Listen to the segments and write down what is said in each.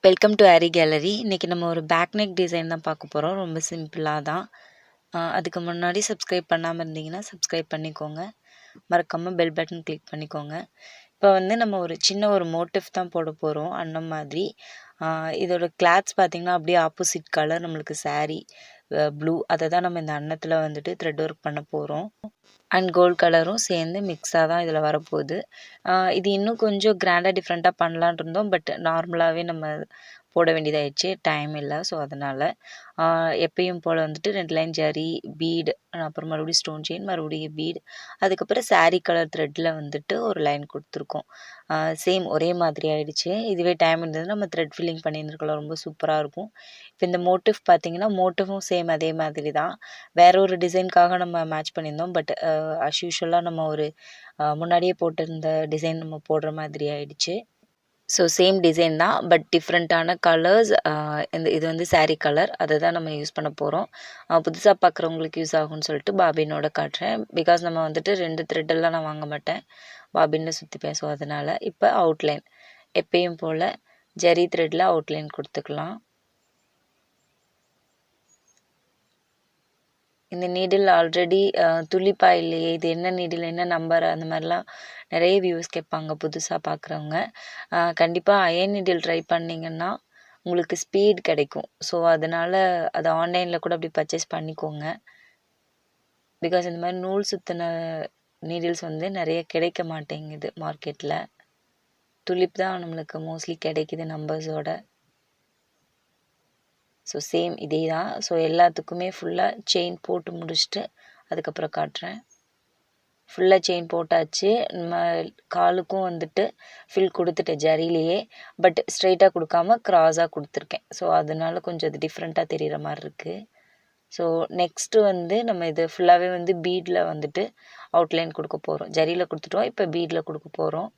Welcome to aari gallery. இன்றைக்கி நம்ம ஒரு பேக் நெக் டிசைன் தான் பார்க்க போகிறோம். ரொம்ப சிம்பிளாக தான். அதுக்கு முன்னாடி சப்ஸ்கிரைப் பண்ணாமல் இருந்தீங்கன்னா சப்ஸ்கிரைப் பண்ணிக்கோங்க. மறக்காமல் பெல் பட்டன் கிளிக் பண்ணிக்கோங்க. இப்போ நம்ம ஒரு சின்ன ஒரு மோட்டிவ் தான் போட போகிறோம் அன்னம் மாதிரி. இதோட கிளாத்ஸ் பார்த்திங்கன்னா அப்படியே ஆப்போசிட் கலர் நம்மளுக்கு சாரீ ப்ளூ, அதை தான் நம்ம இந்த அன்னத்தில் த்ரெட் ஒர்க் பண்ண போகிறோம். அண்ட் கோல்ட் கலரும் சேர்ந்து மிக்ஸாக தான் இதில் வரப்போகுது. இது இன்னும் கொஞ்சம் கிராண்டாக டிஃப்ரெண்ட்டாக பண்ணலான் இருந்தோம். பட் நார்மலாகவே நம்ம போட வேண்டியதாகிடுச்சு, டைம் இல்லை. ஸோ அதனால் எப்பயும் போல் 2 லைன் ஜரி, பீடு, அப்புறம் மறுபடியும் ஸ்டோன் செயின், மறுபடியும் பீடு, அதுக்கப்புறம் சாரீ கலர் த்ரெட்டில் ஒரு லைன் கொடுத்துருக்கோம். சேம் ஒரே மாதிரி ஆகிடுச்சு. இதுவே டைம் இருந்தது நம்ம த்ரெட் ஃபில்லிங் பண்ணியிருந்துருக்கலாம், ரொம்ப சூப்பராக இருக்கும். இப்போ இந்த மோட்டிவ் பார்த்திங்கன்னா மோட்டிவும் சேம் அதே மாதிரி தான். வேறு ஒரு டிசைனுக்காக நம்ம மேட்ச் பண்ணியிருந்தோம். பட் அஸ் யூஷுவலாக நம்ம ஒரு முன்னாடியே போட்டிருந்த டிசைன் நம்ம போடுற மாதிரி ஆயிடுச்சு. ஸோ சேம் டிசைன் தான், பட் டிஃப்ரெண்ட்டான கலர்ஸ். இது சாரீ கலர், அதை தான் நம்ம யூஸ் பண்ண போகிறோம். புதுசாக பார்க்குறவங்களுக்கு யூஸ் ஆகும்னு சொல்லிட்டு பாபினோட காட்டுறேன். பிகாஸ் நம்ம 2 த்ரெட்டெல்லாம் நான் வாங்க மாட்டேன், பாபினில் சுற்றிப்பேன். ஸோ அதனால் இப்போ அவுட்லைன் எப்பயும் போல் ஜரி த்ரெட்டில் அவுட்லைன் கொடுத்துக்கலாம். இந்த நீடில் ஆல்ரெடி துளிப்பா இல்லையே, இது என்ன நீடில், என்ன நம்பர், அந்த மாதிரிலாம் நிறைய வியூஸ் கேட்பாங்க புதுசாக பார்க்குறவங்க. கண்டிப்பாக அயன் நீடில் ட்ரை பண்ணிங்கன்னா உங்களுக்கு ஸ்பீட் கிடைக்கும். ஸோ அதனால் அதை ஆன்லைனில் கூட அப்படி பர்ச்சேஸ் பண்ணிக்கோங்க. பிகாஸ் இந்த மாதிரி நூல் சுற்றின நீடில்ஸ் நிறைய கிடைக்க மாட்டேங்குது மார்க்கெட்டில். துளிப் தான் நம்மளுக்கு மோஸ்ட்லி கிடைக்கிது நம்பர்ஸோட. ஸோ சேம் இதே தான். ஸோ எல்லாத்துக்குமே ஃபுல்லாக செயின் போட்டு முடிச்சுட்டு அதுக்கப்புறம் காட்டுறேன். ஃபுல்லாக செயின் போட்டாச்சு. நம்ம காலுக்கும் ஃபில் கொடுத்துட்டேன் ஜரிலேயே. பட் ஸ்ட்ரைட்டாக கொடுக்காம க்ராஸாக கொடுத்துருக்கேன். ஸோ அதனால கொஞ்சம் அது டிஃப்ரெண்ட்டாக தெரிகிற மாதிரி இருக்குது. ஸோ நெக்ஸ்ட்டு நம்ம இது ஃபுல்லாகவே பீடில் அவுட்லைன் கொடுக்க போகிறோம். ஜரியில் கொடுத்துட்டோம், இப்போ பீடில் கொடுக்க போகிறோம்.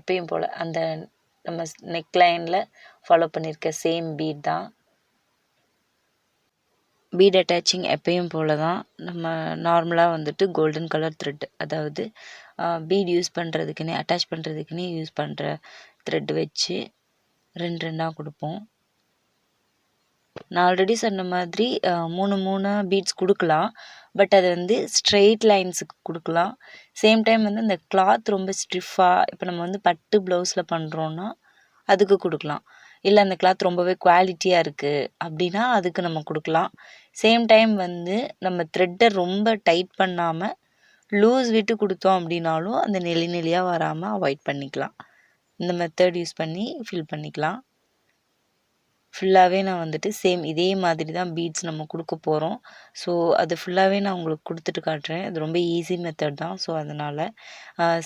எப்பயும் போல் அந்த நம்ம நெக் லைனில் ஃபாலோ பண்ணியிருக்க சேம் பீட் தான். பீட் அட்டாச்சிங் எப்பயும் போல் தான். நம்ம நார்மலாக கோல்டன் கலர் த்ரெட், அதாவது பீட் யூஸ் பண்ணுறதுக்குன்னே, அட்டாச் பண்ணுறதுக்குன்னே யூஸ் பண்ணுற த்ரெட் வச்சு 2 கொடுப்போம். நான் ஆல்ரெடி சொன்ன மாதிரி 3 பீட்ஸ் கொடுக்கலாம். பட் அது ஸ்ட்ரெயிட் லைன்ஸுக்கு கொடுக்கலாம். சேம் டைம் இந்த கிளாத் ரொம்ப ஸ்டிஃபாக, இப்போ நம்ம பட்டு ப்ளவுஸில் பண்ணுறோன்னா அதுக்கு கொடுக்கலாம். இல்லை அந்த கிளாத் ரொம்பவே குவாலிட்டியாக இருக்குது அப்படின்னா அதுக்கு நம்ம கொடுக்கலாம். சேம் டைம் நம்ம த்ரெட்டை ரொம்ப டைட் பண்ணாமல் லூஸ் விட்டு கொடுத்தோம் அப்படின்னாலும் அந்த நெளியாக வராமல் அவாய்ட் பண்ணிக்கலாம். இந்த மெத்தட் யூஸ் பண்ணி ஃபில் பண்ணிக்கலாம். ஃபுல்லாகவே நான் சேம் இதே மாதிரி தான் பீட்ஸ் நம்ம கொடுக்க போகிறோம். ஸோ அது ஃபுல்லாகவே நான் உங்களுக்கு கொடுத்துட்டு காட்டுறேன். அது ரொம்ப ஈஸி மெத்தட் தான். ஸோ அதனால்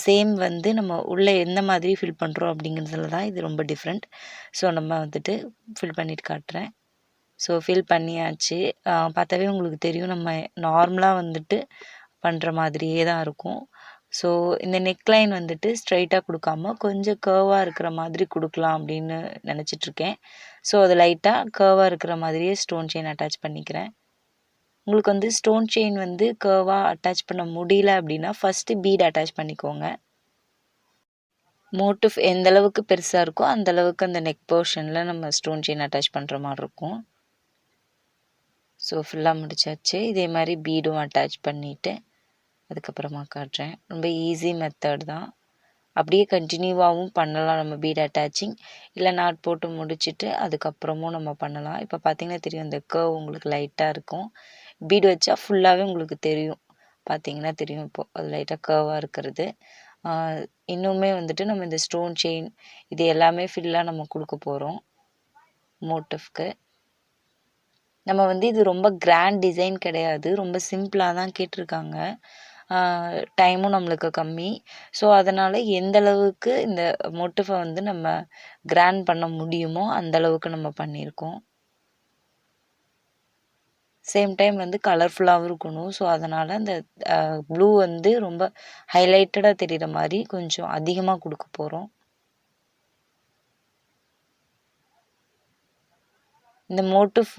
சேம் நம்ம உள்ளே எந்த மாதிரி ஃபில் பண்ணுறோம் அப்படிங்கிறதுல தான் இது ரொம்ப டிஃப்ரெண்ட். ஸோ நம்ம ஃபில் பண்ணிட்டு காட்டுறேன். ஸோ ஃபில் பண்ணியாச்சு. பார்த்தாவே உங்களுக்கு தெரியும், நம்ம நார்மலாக பண்ணுற மாதிரியே தான் இருக்கும். ஸோ இந்த நெக்லைன் ஸ்ட்ரைட்டாக கொடுக்காம கொஞ்சம் கர்வாக இருக்கிற மாதிரி கொடுக்கலாம் அப்படின்னு நினச்சிட்ருக்கேன். ஸோ அது லைட்டாக கர்வாக இருக்கிற மாதிரியே ஸ்டோன் செயின் அட்டாச் பண்ணிக்கிறேன். உங்களுக்கு ஸ்டோன் செயின் கர்வாக அட்டாச் பண்ண முடியல அப்படின்னா ஃபஸ்ட்டு பீட் அட்டாச் பண்ணிக்கோங்க. மோட்டிவ் எந்தளவுக்கு பெருசாக இருக்கோ அந்தளவுக்கு அந்த நெக் போர்ஷனில் நம்ம ஸ்டோன் செயின் அட்டாச் பண்ணுற மாதிரி இருக்கும். ஸோ ஃபுல்லாக முடிச்சாச்சு. இதே மாதிரி பீடும் அட்டாச் பண்ணிவிட்டு அதுக்கப்புறமா காட்டுறேன். ரொம்ப ஈஸி மெத்தட் தான். அப்படியே கண்டினியூவாகவும் பண்ணலாம் நம்ம பீட் அட்டாச்சிங். இல்லை நாட் போட்டு முடிச்சுட்டு அதுக்கப்புறமும் நம்ம பண்ணலாம். இப்போ பார்த்திங்கன்னா தெரியும், இந்த கர்வ் உங்களுக்கு லைட்டாக இருக்கும். பீடு வச்சா ஃபுல்லாகவே உங்களுக்கு தெரியும், பார்த்திங்கன்னா தெரியும். இப்போது அது லைட்டாக கர்வாக இருக்கிறது. இன்னுமே நம்ம இந்த ஸ்டோன் செயின் இது எல்லாமே ஃபில்லாக நம்ம கொடுக்க போகிறோம் மோட்டிவ்க்கு. நம்ம இது ரொம்ப கிராண்ட் டிசைன் கிடையாது, ரொம்ப சிம்பிளாக தான் கேட்டிருக்காங்க. டைமும் நம்மளுக்கு கம்மி. ஸோ அதனால் எந்தளவுக்கு இந்த மோட்டிஃபை நம்ம கிராண்ட் பண்ண முடியுமோ அந்தளவுக்கு நம்ம பண்ணியிருக்கோம். சேம் டைம் கலர்ஃபுல்லாகவும் இருக்கணும். ஸோ அதனால் அந்த ப்ளூ ரொம்ப ஹைலைட்டடாக தெரிகிற மாதிரி கொஞ்சம் அதிகமாக கொடுக்க போகிறோம். இந்த மோட்டிவ்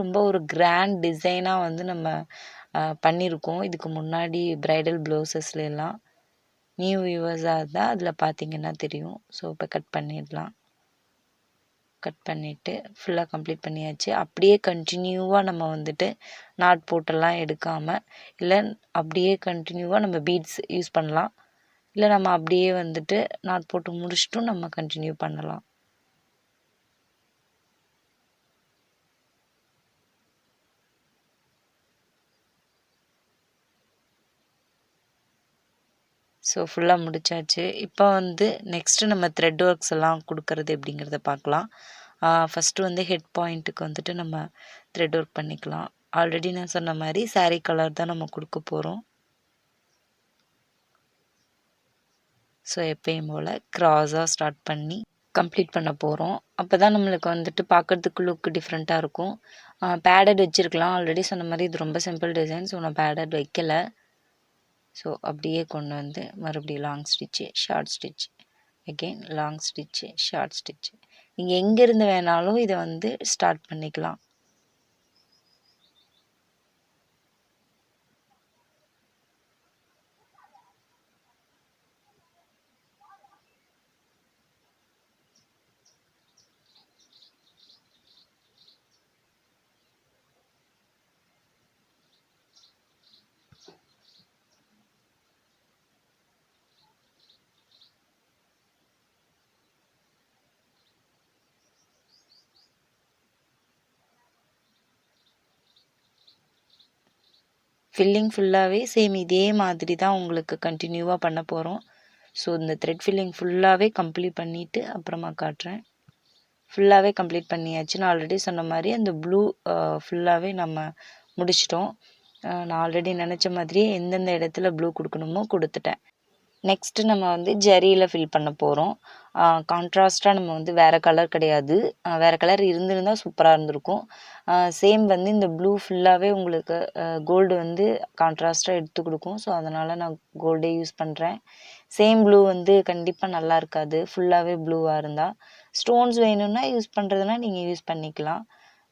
ரொம்ப ஒரு கிராண்ட் டிசைனாக நம்ம பண்ணியிருக்கோம் இதுக்கு முன்னாடி பிரைடல் ப்ளவுசஸ்லாம். நியூ வியூவர்ஸாக இருந்தால் அதில் பார்த்தீங்கன்னா தெரியும். ஸோ இப்போ கட் பண்ணிடலாம். கட் பண்ணிவிட்டு ஃபுல்லாக கம்ப்ளீட் பண்ணியாச்சு. அப்படியே கண்டினியூவாக நம்ம வந்துட்டு நாட் போட்டெல்லாம் எடுக்காமல், இல்லை அப்படியே கண்டினியூவாக நம்ம பீட்ஸ் யூஸ் பண்ணலாம். இல்லை நம்ம அப்படியே வந்துட்டு நாட் போட்டு முடிச்சுட்டும் நம்ம கண்டினியூ பண்ணலாம். ஸோ ஃபுல்லாக முடிச்சாச்சு. இப்போ வந்து நெக்ஸ்ட்டு நம்ம த்ரெட் ஒர்க்ஸ் எல்லாம் கொடுக்கறது எப்படிங்கிறத பார்க்கலாம். ஃபஸ்ட்டு வந்து ஹெட் பாயிண்ட்டுக்கு வந்துட்டு நம்ம த்ரெட் ஒர்க் பண்ணிக்கலாம். ஆல்ரெடி நான் சொன்ன மாதிரி சாரீ கலர் தான் நம்ம கொடுக்க போகிறோம். ஸோ எப்பயும் போல் க்ராஸாக ஸ்டார்ட் பண்ணி கம்ப்ளீட் பண்ண போகிறோம். அப்போ தான் நம்மளுக்கு வந்துட்டு பார்க்குறதுக்கு லுக் டிஃப்ரெண்ட்டாக இருக்கும். பேடட் வச்சுருக்கலாம். ஆல்ரெடி சொன்ன மாதிரி இது ரொம்ப சிம்பிள் டிசைன். ஸோ நான் பேடட் வைக்கலை. ஸோ அப்படியே கொண்டு வந்து மறுபடியும் long stitch, short stitch, again long stitch, short stitch. நீங்கள் எங்கேருந்து வேணாலும் இதை வந்து ஸ்டார்ட் பண்ணிக்கலாம். ஃபில்லிங் ஃபுல்லாகவே சேம் இதே மாதிரி தான் உங்களுக்கு கண்டினியூவாக பண்ண போகிறோம். ஸோ இந்த த்ரெட் ஃபில்லிங் ஃபுல்லாகவே கம்ப்ளீட் பண்ணிவிட்டு அப்புறமா காட்டுறேன். ஃபுல்லாகவே கம்ப்ளீட் பண்ணியாச்சு. நான் ஆல்ரெடி சொன்ன மாதிரி அந்த ப்ளூ ஃபுல்லாகவே நம்ம முடிச்சிட்டோம். நான் ஆல்ரெடி நினச்ச மாதிரியே எந்தெந்த இடத்துல ப்ளூ கொடுக்கணுமோ கொடுத்துட்டேன். நெக்ஸ்ட்டு நம்ம வந்து ஜரியில் ஃபில் பண்ண போகிறோம். கான்ட்ராஸ்ட்டாக நம்ம வந்து வேறு கலர் கிடையாது. வேறு கலர் இருந்திருந்தால் சூப்பராக இருந்திருக்கும். சேம் வந்து இந்த ப்ளூ ஃபுல்லாகவே உங்களுக்கு கோல்டு வந்து கான்ட்ராஸ்ட்டாக எடுத்து கொடுக்கும். ஸோ அதனால் நான் கோல்டே யூஸ் பண்ணுறேன். சேம் ப்ளூ வந்து கண்டிப்பாக நல்லா இருக்காது ஃபுல்லாகவே ப்ளூவாக இருந்தால். ஸ்டோன்ஸ் வேணும்னா யூஸ் பண்ணுறதுனா நீங்கள் யூஸ் பண்ணிக்கலாம்.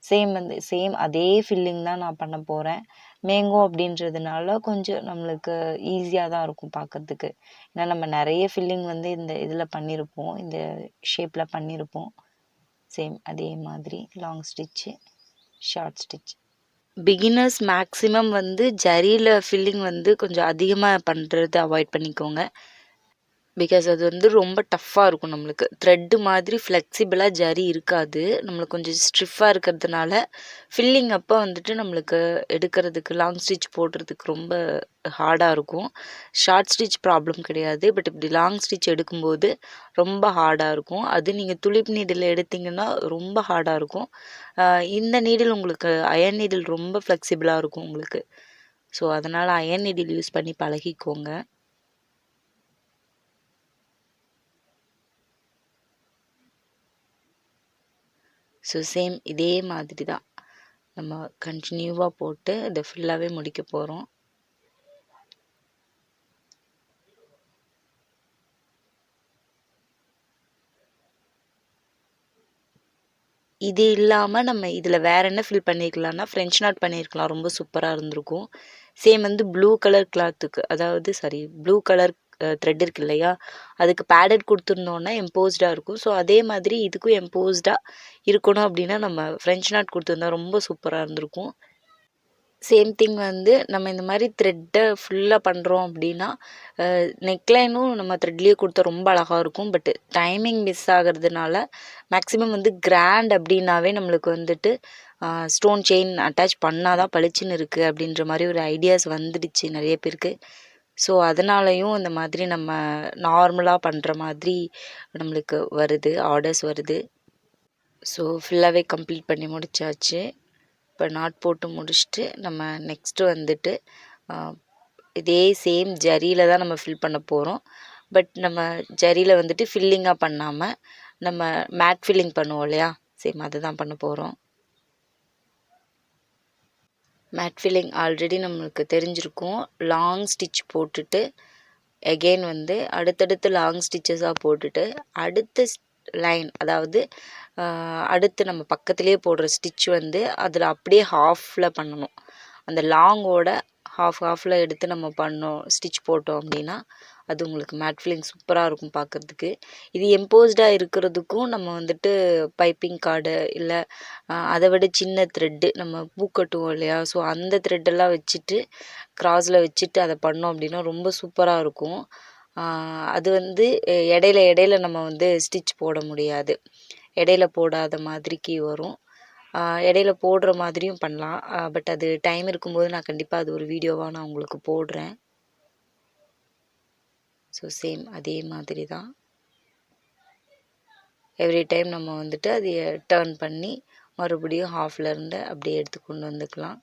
சேம் அதே ஃபில்லிங் தான் நான் பண்ண போகிறேன். மேங்கோ அப்படின்றதுனால கொஞ்சம் நம்மளுக்கு ஈஸியாக தான் இருக்கும் பார்க்குறதுக்கு. ஏன்னா நம்ம நிறைய ஃபில்லிங் வந்து இந்த இதில் பண்ணியிருப்போம், இந்த ஷேப்பில் பண்ணியிருப்போம். சேம் அதே மாதிரி long stitch, short stitch. Beginners maximum வந்து ஜரியில் ஃபில்லிங் வந்து கொஞ்சம் அதிகமாக பண்ணுறது அவாய்ட் பண்ணிக்கோங்க. பிகாஸ் அது வந்து ரொம்ப டஃப்பாக இருக்கும். நம்மளுக்கு த்ரெட்டு மாதிரி ஃப்ளெக்சிபிளாக ஜரி இருக்காது. நம்மளுக்கு கொஞ்சம் ஸ்டிஃபாக இருக்கிறதுனால ஃபில்லிங் அப்போ வந்துட்டு நம்மளுக்கு எடுக்கிறதுக்கு லாங் ஸ்டிச் போடுறதுக்கு ரொம்ப ஹார்டாக இருக்கும். ஷார்ட் ஸ்டிச் ப்ராப்ளம் கிடையாது. பட் இப்படி லாங் ஸ்டிச் எடுக்கும்போது ரொம்ப ஹார்டாக இருக்கும். அது நீங்கள் துளிப் நீடில் எடுத்திங்கன்னா ரொம்ப ஹார்டாக இருக்கும். இந்த நீடில் உங்களுக்கு அயன் நீடில் ரொம்ப ஃப்ளெக்சிபிளாக இருக்கும் உங்களுக்கு. ஸோ அதனால் அயன் நீடில் யூஸ் பண்ணி பழகிக்கோங்க. ஸோ சேம் இதே மாதிரி தான் நம்ம கண்டினியூவாக போட்டு இதை ஃபுல்லாகவே முடிக்க போகிறோம். இது இல்லாமல் நம்ம இதில் வேறு என்ன ஃபில் பண்ணிக்கலாம்னா ஃப்ரெஞ்ச் நாட் பண்ணியிருக்கலாம். ரொம்ப சூப்பராக இருந்திருக்கும். சேம் வந்து ப்ளூ கலர் கிளாத்துக்கு, அதாவது ப்ளூ கலர் த்ரெட் இருக்கு இல்லையா, அதுக்கு பேடட் கொடுத்துருந்தோன்னா எம்போஸ்டாக இருக்கும். ஸோ அதே மாதிரி இதுக்கும் எம்போஸ்டாக இருக்கணும் அப்படின்னா நம்ம ஃப்ரெஞ்ச் நாட் கொடுத்துருந்தா ரொம்ப சூப்பராக இருந்திருக்கும். சேம் திங் வந்து நம்ம இந்த மாதிரி த்ரெட்டை ஃபுல்லாக பண்ணுறோம் அப்படின்னா நெக்லைனும் நம்ம த்ரெட்லேயே கொடுத்தா ரொம்ப அழகாக இருக்கும். பட் டைமிங் மிஸ் ஆகிறதுனால மேக்ஸிமம் வந்து கிராண்ட் அப்படின்னாவே நம்மளுக்கு வந்துட்டு ஸ்டோன் செயின் அட்டாச் பண்ணால் தான் பளிச்சுன்னு இருக்குது அப்படின்ற மாதிரி ஒரு ஐடியாஸ் வந்துடுச்சு நிறைய பேருக்கு. ஸோ அதனாலையும் இந்த மாதிரி நம்ம நார்மலாக பண்ணுற மாதிரி நம்மளுக்கு வருது, ஆர்டர்ஸ் வருது. ஸோ ஃபுல்லாகவே கம்ப்ளீட் பண்ணி முடிச்சாச்சு. இப்போ நாட் போட்டு முடிச்சுட்டு நம்ம நெக்ஸ்ட்டு வந்துட்டு இதே சேம் ஜரியில் தான் நம்ம ஃபில் பண்ண போகிறோம். பட் நம்ம ஜரியில் வந்துட்டு ஃபில்லிங்காக பண்ணாமல் நம்ம மேட் ஃபில்லிங் பண்ணுவோம் இல்லையா, சேம் அதை தான் பண்ண போகிறோம். மேட் ஃபில்லிங் ஆல்ரெடி நம்மளுக்கு தெரிஞ்சிருக்கும். லாங் ஸ்டிச் போட்டுட்டு எகெயின் வந்து அடுத்தடுத்து லாங் ஸ்டிச்சஸாக போட்டுட்டு அடுத்த லைன், அதாவது அடுத்து நம்ம பக்கத்துலேயே போடுற ஸ்டிச் வந்து அதில் அப்படியே ஹாஃபில் பண்ணணும். அந்த லாங்கோட ஹாஃபில் எடுத்து நம்ம பண்ணோம் ஸ்டிச் போட்டோம் அப்படின்னா அது உங்களுக்கு மேட் ஃபில்லிங் சூப்பராக இருக்கும் பார்க்குறதுக்கு. இது எம்போஸ்டாக இருக்கிறதுக்கும் நம்ம வந்துட்டு பைப்பிங் கார்டு இல்லை அதை விட சின்ன த்ரெட்டு நம்ம பூ கட்டுவோம் இல்லையா, ஸோ அந்த த்ரெட்டெல்லாம் வச்சுட்டு கிராஸில் வச்சுட்டு அதை பண்ணோம் அப்படின்னா ரொம்ப சூப்பராக இருக்கும். அது வந்து இடையில இடையில நம்ம வந்து ஸ்டிச் போட முடியாது, இடையில போடாத மாதிரிக்கு வரும். இடையில போடுற மாதிரியும் பண்ணலாம். பட் அது டைம் இருக்கும்போது நான் கண்டிப்பாக அது ஒரு வீடியோவாக நான் உங்களுக்கு போடுறேன். ஸோ சேம் அதே மாதிரி தான் எவ்ரி டைம் நம்ம வந்துட்டு அதை டர்ன் பண்ணி மறுபடியும் ஹாஃப்லேருந்து அப்படியே எடுத்து கொண்டு வந்துக்கலாம்.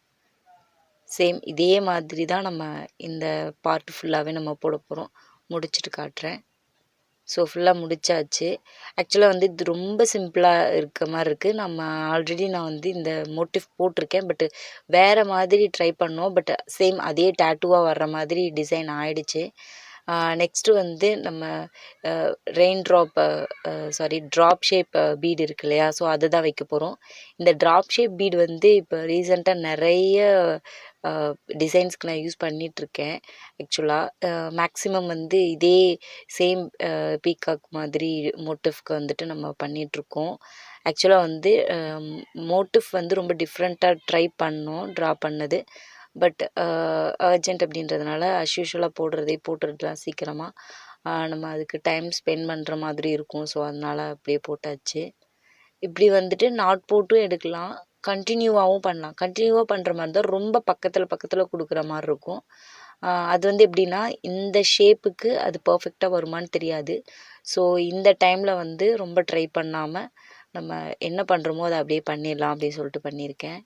சேம் இதே மாதிரி தான் நம்ம இந்த பார்ட் ஃபுல்லாகவே நம்ம போட போகிறோம். முடிச்சுட்டு காட்டுறேன். ஸோ ஃபுல்லாக முடிச்சாச்சு. ஆக்சுவலாக வந்து இது ரொம்ப சிம்பிளாக இருக்க மாதிரி இருக்குது. நம்ம ஆல்ரெடி நான் வந்து இந்த மோட்டிவ் போட்டிருக்கேன், பட்டு வேறு மாதிரி ட்ரை பண்ணோம். பட் சேம் அதே டேட்டூவாக வர்ற மாதிரி டிசைன் ஆயிடுச்சு. நெக்ஸ்ட்டு வந்து நம்ம ரெயின் ட்ராப் ஷேப் பீடு இருக்கு இல்லையா, ஸோ அதை தான் வைக்க போகிறோம். இந்த ட்ராப் ஷேப் பீடு வந்து இப்போ ரீசெண்டாக நிறைய டிசைன்ஸ்க்கு நான் யூஸ் பண்ணிகிட்ருக்கேன். ஆக்சுவலாக மேக்ஸிமம் வந்து இதே சேம் பீகாக் மாதிரி மோட்டிவ்க்கு வந்துட்டு நம்ம பண்ணிகிட்ருக்கோம். ஆக்சுவலாக வந்து மோட்டிவ் வந்து ரொம்ப டிஃப்ரெண்ட்டாக ட்ரை பண்ணோம் ட்ரா பண்ணது. பட் அர்ஜென்ட் அப்படின்றதுனால யூஷுவலாக போட்டுடலாம் சீக்கிரமாக. நம்ம அதுக்கு டைம் ஸ்பெண்ட் பண்ணுற மாதிரி இருக்கும். ஸோ அதனால் அப்படியே போட்டாச்சு. இப்படி வந்துட்டு நாட் போட்டும் எடுக்கலாம், கண்டினியூவாகவும் பண்ணலாம். கண்டினியூவாக பண்ணுற மாதிரி தான் ரொம்ப பக்கத்தில் கொடுக்குற மாதிரி இருக்கும். அது வந்து எப்படின்னா இந்த ஷேப்புக்கு அது பர்ஃபெக்டாக வருமானு தெரியாது. ஸோ இந்த டைமில் வந்து ரொம்ப ட்ரை பண்ணாமல் நம்ம என்ன பண்ணுறோமோ அதை அப்படியே பண்ணிடலாம் அப்படின்னு சொல்லிட்டு பண்ணியிருக்கேன்.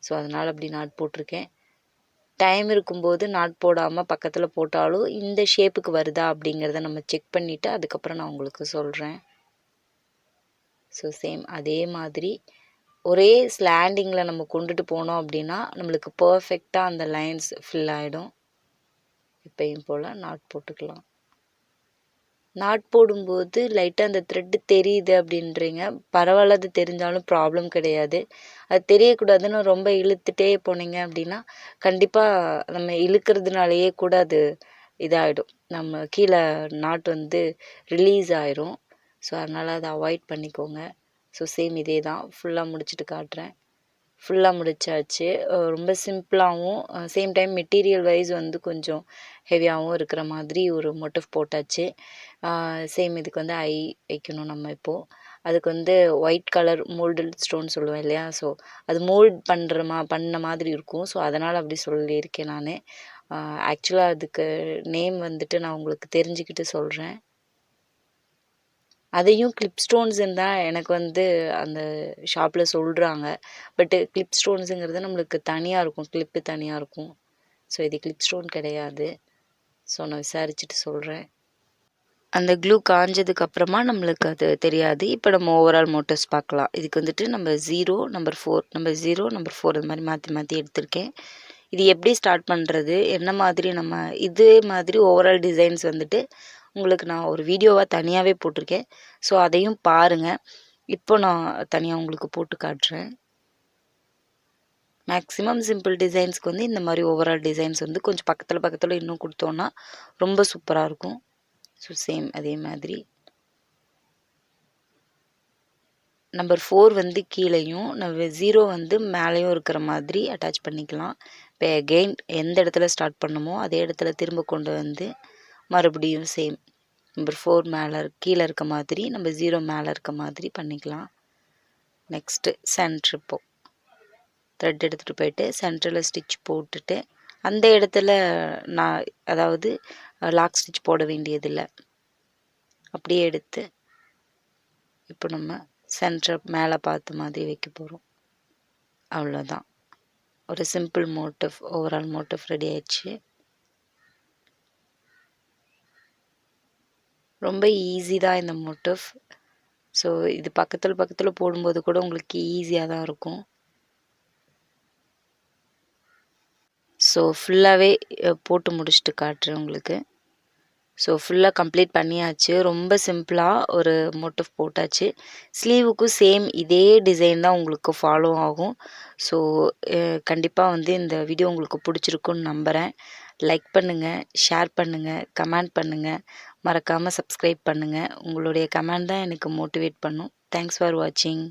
ஸோ அதனால் அப்படி நாட் போட்டிருக்கேன். டைம் இருக்கும்போது நாட் போடாமல் பக்கத்தில் போட்டாலும் இந்த ஷேப்புக்கு வருதா அப்படிங்கிறத நம்ம செக் பண்ணிவிட்டு அதுக்கப்புறம் நான் உங்களுக்கு சொல்கிறேன். ஸோ சேம் அதே மாதிரி ஒரே ஸ்லாண்டிங்கில் நம்ம கொண்டுட்டு போனோம் அப்படின்னா நம்மளுக்கு பர்ஃபெக்டாக அந்த லைன்ஸ் ஃபில் ஆகிடும். எப்பயும் போல் நாட் போட்டுக்கலாம். நாட் போடும்போது லைட்டாக அந்த த்ரெட்டு தெரியுது அப்படின்றீங்க, பரவாயில்ல, அது தெரிஞ்சாலும் ப்ராப்ளம் கிடையாது. அது தெரியக்கூடாதுன்னு ரொம்ப இழுத்துட்டே போனீங்க அப்படின்னா கண்டிப்பாக நம்ம இழுக்கிறதுனாலேயே கூட அது இதாகிடும், நம்ம கீழே நாட் வந்து ரிலீஸ் ஆயிரும். ஸோ அதனால் அதை அவாய்ட் பண்ணிக்கோங்க. ஸோ சேம் இதே தான் ஃபுல்லாக முடிச்சுட்டு காட்டுறேன். ஃபுல்லாக முடிச்சாச்சு. ரொம்ப சிம்பிளாகவும் சேம் டைம் மெட்டீரியல் வைஸ் வந்து கொஞ்சம் ஹெவியாகவும் இருக்கிற மாதிரி ஒரு மோட்டிவ் போட்டாச்சு. சேம் இதுக்கு வந்து ஐ வைக்கணும் நம்ம இப்போது. அதுக்கு வந்து ஒயிட் கலர் மோல்டட் ஸ்டோன் சொல்லுவேன் இல்லையா, ஸோ அது மோல்ட் பண்ண மாதிரி இருக்கும். ஸோ அதனால் அப்படி சொல்லியிருக்கேன் நான். ஆக்சுவலாக அதுக்கு நேம் வந்துட்டு நான் உங்களுக்கு தெரிஞ்சுக்கிட்டு சொல்கிறேன். அதையும் கிளிப் ஸ்டோன்ஸுன்னு தான் எனக்கு வந்து அந்த ஷாப்பில் சொல்கிறாங்க. பட்டு கிளிப் ஸ்டோன்ஸுங்கிறது நம்மளுக்கு தனியாக இருக்கும், கிளிப்பு தனியாக இருக்கும். ஸோ இது கிளிப் ஸ்டோன் கிடையாது. ஸோ நான் விசாரிச்சுட்டு சொல்கிறேன். அந்த க்ளூ காஞ்சதுக்கப்புறமா நம்மளுக்கு அது தெரியாது. இப்போ நம்ம ஓவரால் மோட்டிவ்ஸ் பார்க்கலாம். இதுக்கு வந்துட்டு நம்ம 0, நம்பர் 4, நம்பர் 0, நம்பர் 4 இந்த மாதிரி மாற்றி மாற்றி எடுத்திருக்கேன். இது எப்படி ஸ்டார்ட் பண்ணுறது, என்ன மாதிரி நம்ம இதே மாதிரி ஓவரால் டிசைன்ஸ் வந்துட்டு உங்களுக்கு நான் ஒரு வீடியோவாக தனியாகவே போட்டிருக்கேன். ஸோ அதையும் பாருங்கள். இப்போ நான் தனியாக உங்களுக்கு போட்டு காட்டுறேன். மேக்ஸிமம் சிம்பிள் டிசைன்ஸ்க்கு வந்து இந்த மாதிரி ஓவரால் டிசைன்ஸ் வந்து கொஞ்சம் பக்கத்தில் இன்னும் கொடுத்தோன்னா ரொம்ப சூப்பராக இருக்கும். ஸோ சேம் அதே மாதிரி நம்பர் 4 வந்து கீழேயும் நம்பர் 0 வந்து மேலேயும் இருக்கிற மாதிரி அட்டாச் பண்ணிக்கலாம். இப்போ அகெயின் எந்த இடத்துல ஸ்டார்ட் பண்ணுமோ அதே இடத்துல திரும்ப கொண்டு வந்து மறுபடியும் சேம் நம்பர் 4 மேலே கீழே இருக்க மாதிரி நம்ம 0 மேலே இருக்க மாதிரி பண்ணிக்கலாம். நெக்ஸ்ட்டு சென்ட்ரு இப்போ த்ரெட் எடுத்துகிட்டு போயிட்டு சென்டரில் ஸ்டிச் போட்டுட்டு அந்த இடத்துல நான் அதாவது லாக் ஸ்டிச் போட வேண்டியதில்லை, அப்படியே எடுத்து இப்போ நம்ம சென்டர் மேலே பார்த்த மாதிரி வைக்க போகிறோம். அவ்வளோதான், ஒரு simple motive overall motive ready ஆயிடுச்சு. ரொம்ப ஈஸி தான் இந்த மோட்டிவ். ஸோ இது பக்கத்தில் போடும்போது கூட உங்களுக்கு ஈஸியாக தான் இருக்கும். ஸோ ஃபுல்லாகவே போட்டு முடிச்சுட்டு காட்டுறேன் உங்களுக்கு. ஸோ ஃபுல்லாக கம்ப்ளீட் பண்ணியாச்சு. ரொம்ப சிம்பிளாக ஒரு மோட்டிவ் போட்டாச்சு. ஸ்லீவுக்கும் சேம் இதே டிசைன் தான் உங்களுக்கு ஃபாலோ ஆகும். ஸோ கண்டிப்பாக வந்து இந்த வீடியோ உங்களுக்கு பிடிச்சிருக்குன்னு நம்புகிறேன். லைக் பண்ணுங்கள், ஷேர் பண்ணுங்கள், கமெண்ட் பண்ணுங்கள். மறக்காமல் சப்ஸ்கிரைப் பண்ணுங்கள். உங்களுடைய கமெண்ட் தான் எனக்கு மோட்டிவேட் பண்ணும். தேங்க்ஸ் ஃபார் வாட்சிங்.